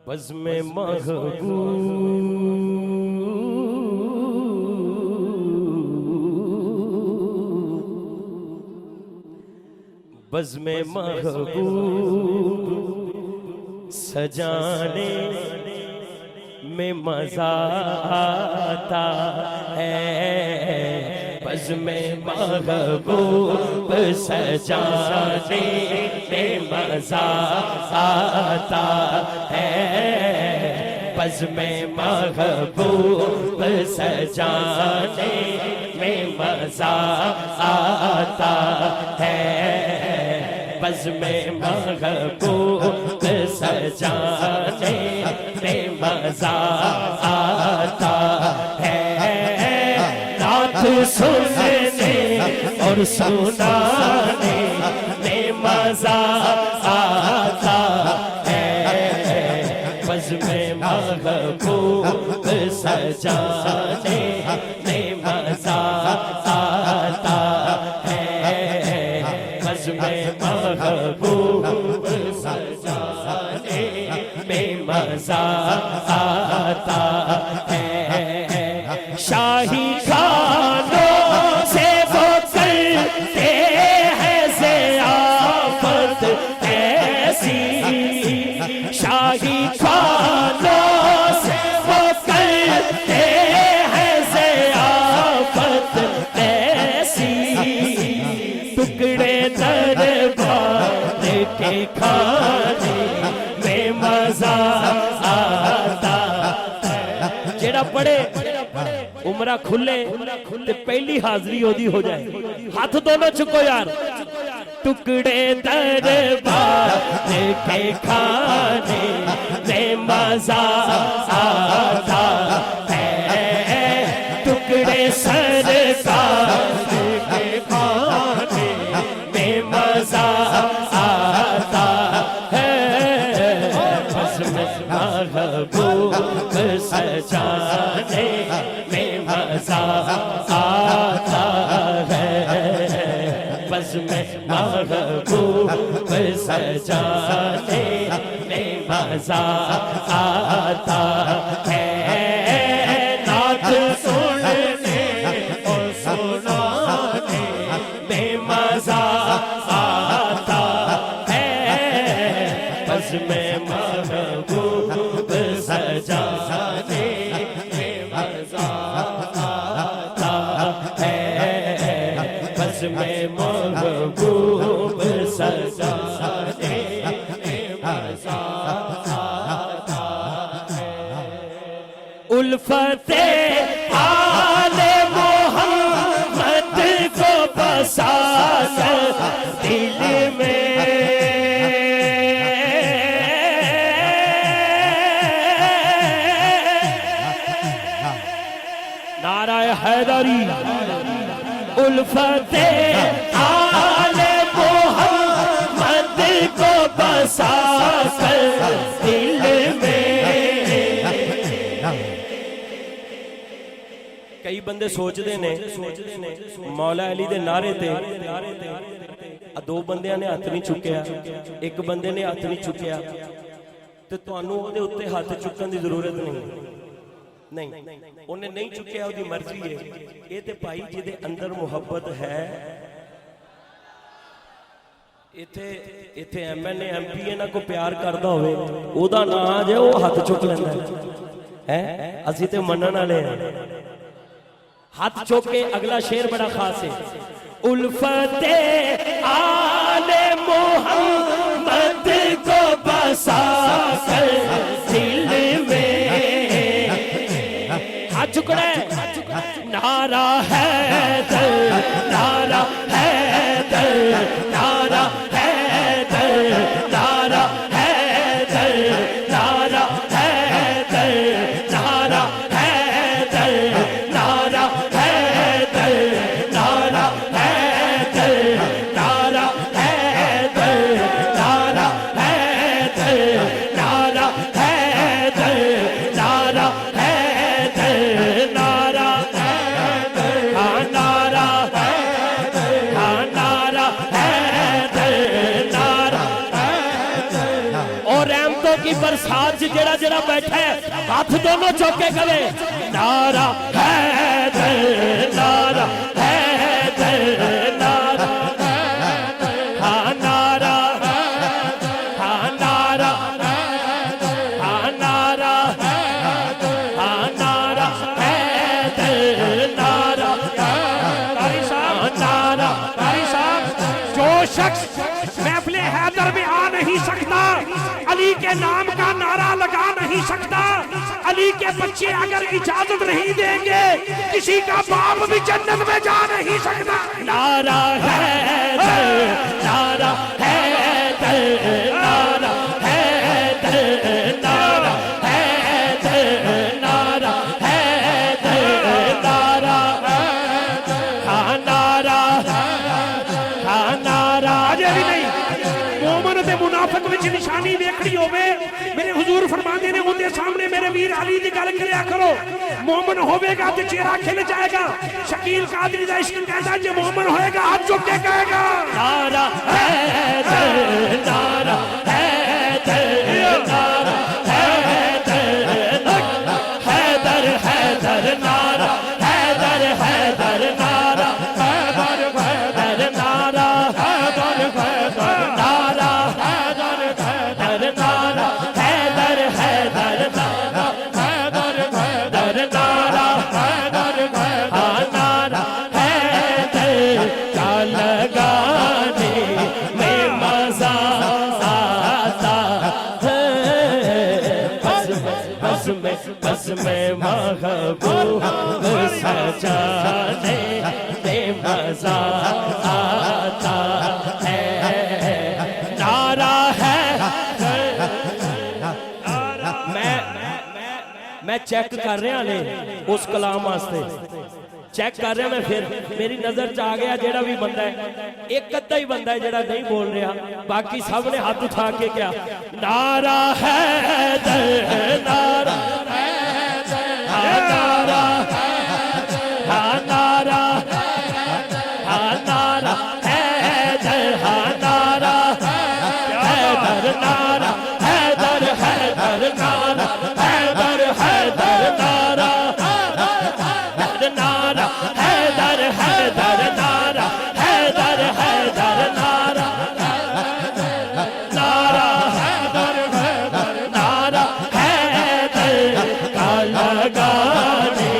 बज़्म महबूब बज़्म महबूब सजाने में मजा आता है। बज़्म महबूब सजाने में मजा आता है। बज़्म महबूब सजाने में मजा आता है। बज़्म महबूब सजाने में मजा आता है। नात सुनने और सुनाने में मजा आता है। बज़्म महबूब सजाने में मजा आता है। बज़्म महबूब सजाने में मजा आता है। शाही खानों से वो करते हैं ज़ियाफ़त ऐसी। शाही खानों से वो करते हैं ज़ियाफ़त ऐसी। टुकड़े दरबार के खाने में मजा आता है। जेड़ा पढ़े उमरा खुले ते पहली हाजरी ओदी हो जाए। हाथ दोनों चुको यार। टुकड़े दरबार के खाने में मजा आता है। टुकड़े सरकार के खाने में मजा आता है। बज़्म महबूब सजाने में मजा आता है। बज़्म महबूब सजाने में मजा आता है। नात सुनने और सुनाने में मजा आता है। बज़्म महबूब सजाने में मजा आता है। बज़्म महबूब सजाने में मजा आता है। उल्फ़ते आले मोहम्मद को बसा दिल में। नाराए हैदरी। उल्फ़ते आले मोहम्मद को बसा दिल में। कई बंदे सोचते ने मौला अली दे नारे ते दो बंदियां ने हथ नहीं चुकिया, एक बंदे ने हथ नहीं चुकिया ते तुहानू उहदे उत्ते हथ चुकन की जरूरत नहीं। उन्हें नहीं चुकिया, उसकी मर्जी है। ये ते भाई जिहदे अंदर मुहब्बत है। इत्थे इत्थे MNA MP इन्हां को प्यार करदा होवे ओहदा नां आ जाए वो हथ चुक लैंदा है। असीं ते मनण वाले हैं। हाथ चुक के अगला शेर बड़ा खास है। उल्फ़ते आले मोहम्मद को बसा दिल में। हाथ चुकड़ा नारा हैदर, नारा हैदर, नारा हैदर, नारा हैदर, नारा हैदर, नारा हैदर, नारा हैदर, नारा हैदर, नारा हैदर, नारा हैदर, नारा हैदर, नारा हैदर, नारा हैदर। जेड़ा जेड़ा बैठा है हाथ दोनों चौके करे नारा हैदर नारा हैदर नारा हाँ नारा हाँ नारा हाँ नारा हाँ नारा हैदर नारा कारी साहब जो शख्स महफिल हैदर में आ नहीं सकता अली के नाम का नारा लगा नहीं सकता अली के बच्चे अगर इजाजत नहीं देंगे किसी का बाप भी जन्नत में जा नहीं सकता नारा हैदर नारा हैदर नारा हैदर नारा हैदर नारा हैदर नारा हाँ नारा हाँ नारा अजय भी नहीं मोमन ते मुनाफिक विच निशानी देखनी होवे मेरे हुजूर फरमाते ने उनके सामने मेरे वीर अली दी गल करया करो मोमन होवेगा तो चेहरा खिल जाएगा शकील कादरी दा इश्क कहता जे मोमन होएगा हाथ चुक के कहेगा नारा हैदर नारा हैदर नारा हैदर हैदर नारा हैदर हैदर नारा हैदर हैदर नारा हैदर हैदर नारा हैदर हैदर नारा हैदर हैदर नारा हैदर हैदर नारा हैदर हैदर नारा हैदर का लगाने में मजा आता है बस में महबूब सजाने में मजा आता है नारा है मैं चेक कर रहा ने उस कलाम वास्ते चेक कर रहा मैं फिर मेरी नजर च आ गया जेड़ा भी बंदा है एक अद्धा ही बंदा है जेड़ा नहीं बोल रहा बाकी सब ने हाथ उठा के क्या नारा हैदर नारा हाँ नारा हाँ नारा हाँ नारा हैदर हाँ नारा हैदर नारा हैदर हैदर नारा हैदर हैदर नारा नारा हैदर हैदर नारा हैदर हैदर नारा नारा हैदर हैदर नारा हैदर का लगाने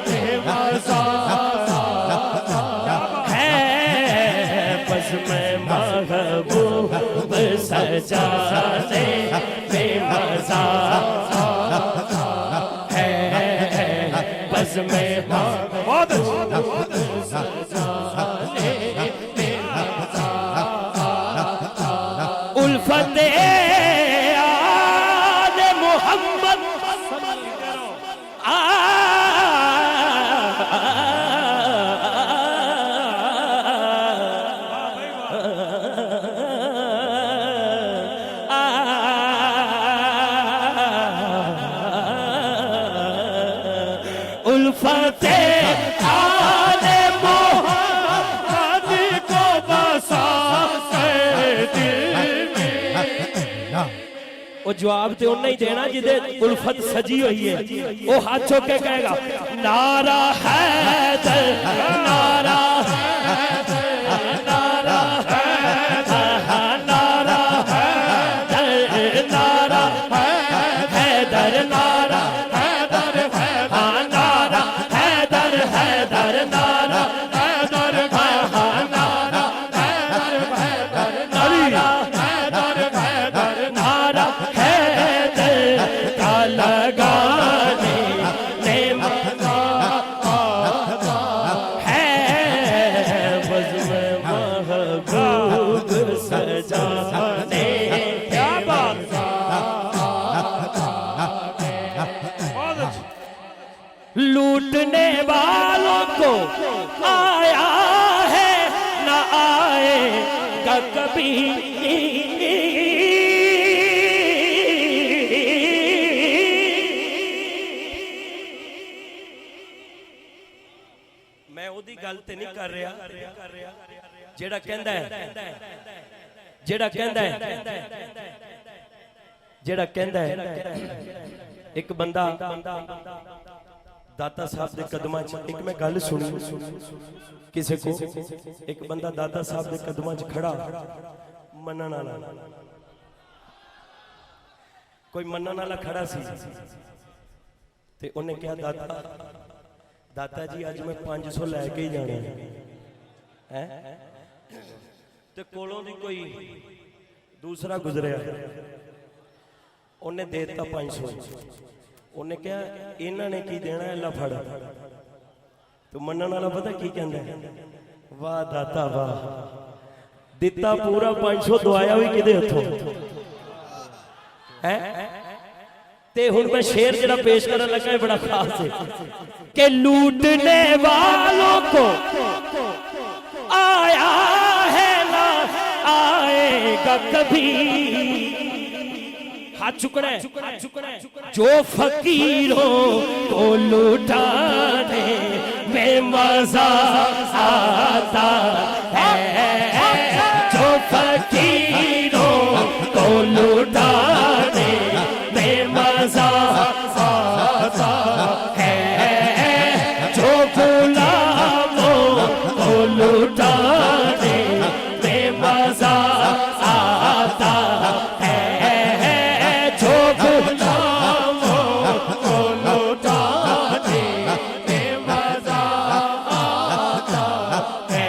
में मजा है बस में महबूब सजाने में मजा है बस में बहुत उल्फत आले मोहम्मद उल्फत आले मोहम्मद को बसा वो जवाब तो उन्हें ही देना जिदे उल्फत सजी हुई है वो हाथ चुक के कहेगा नारा हैदर नारा नारा नारा हैदर नारा हैदर नारा हैदर हाँ नारा हैदर हैदर नारा हैदर हाँ नारा हैदर हैदर नारा हैदर हैदर नारा हैदर का लगाने ने मजा है बस में महबूब सजाने क्या बात लूटने वालों को आया है न आएगा कभी मैं ओदी गल ते नहीं कर रहा जेड़ा कहंदा है ਜਿਹੜਾ ਕਹਿੰਦਾ ਹੈ ਇੱਕ ਬੰਦਾ ਦਾਤਾ ਸਾਹਿਬ ਦੇ ਕਦਮਾਂ 'ਚ, ਇੱਕ ਮੈਂ ਗੱਲ ਸੁਣੀ ਕਿਸੇ ਕੋ, ਇੱਕ ਬੰਦਾ ਦਾਤਾ ਸਾਹਿਬ ਦੇ ਕਦਮਾਂ 'ਚ ਖੜਾ ਮੰਨਣ ਵਾਲਾ, ਕੋਈ ਮੰਨਣ ਵਾਲਾ ਖੜਾ ਸੀ ਤੇ ਉਹਨੇ ਕਿਹਾ ਦਾਤਾ ਜੀ ਅੱਜ ਮੈਂ 500 ਲੈ ਕੇ ਹੀ ਜਾਣਾ ਹੈ। ਤੇ ਕੋਲੋਂ ਦੀ ਕੋਈ दूसरा गुजरिया, उन्हें दे दिता 500। उन्हें कहा इन्होंने की देना है, ला फड़। तो मनन वाला पता की कहंदा है, वाह दाता वाह, दिता पूरा 500, दवाया भी किदे हथों है। ते हुण मैं शेर जरा पेश करन लगा है, बड़ा खास है कि लूटने वालों को आया है ना आएगा कभी, हाथ चुकना है, जो फकीरों को लुटाने में मजा आता है, जो फकीरों को लुटाने में मजा आता है, जो गुलामों को लुटाने में मजा आता है, जो गुलामों को लुटाने में मजा आता है,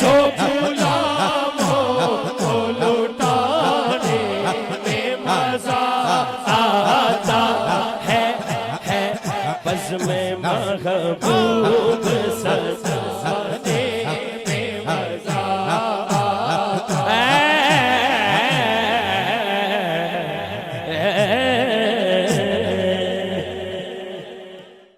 जो गुलामों को लुटाने में मजा आता है। बज़्म महबूब